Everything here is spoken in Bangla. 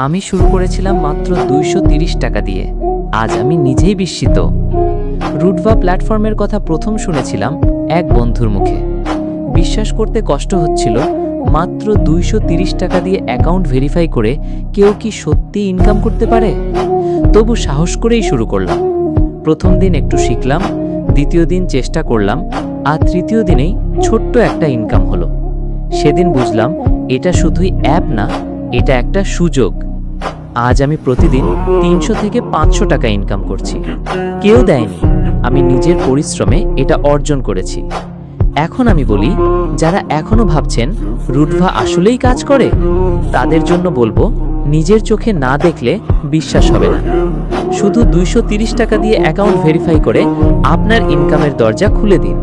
আমি শুরু করেছিলাম মাত্র 230 টাকা দিয়ে। আজ আমি নিজেই বিস্মিত। রুটভা প্ল্যাটফর্মের কথা প্রথম শুনেছিলাম এক বন্ধুর মুখে। বিশ্বাস করতে কষ্ট হচ্ছিল, মাত্র 230 টাকা দিয়ে অ্যাকাউন্ট ভেরিফাই করে কেউ কি সত্যি ইনকাম করতে পারে। তবু সাহস করেই শুরু করলাম। প্রথম দিন একটু শিখলাম, দ্বিতীয় দিন চেষ্টা করলাম, আর তৃতীয় দিনেই ছোট্ট একটা ইনকাম হলো। সেদিন বুঝলাম এটা শুধুই অ্যাপ না, এটা একটা সুযোগ। আজ আমি প্রতিদিন 300 থেকে 500 টাকা ইনকাম করছি। কেউ দেয়নি, আমি নিজের পরিশ্রমে এটা অর্জন করেছি। এখন আমি বলি, যারা এখনো ভাবছেন রুটভা আসলেই কাজ করে, তাদের জন্য বলবো, নিজের চোখে না দেখলে বিশ্বাস হবে না। শুধু 230 টাকা দিয়ে অ্যাকাউন্ট ভেরিফাই করে আপনার ইনকামের দরজা খুলে দিন।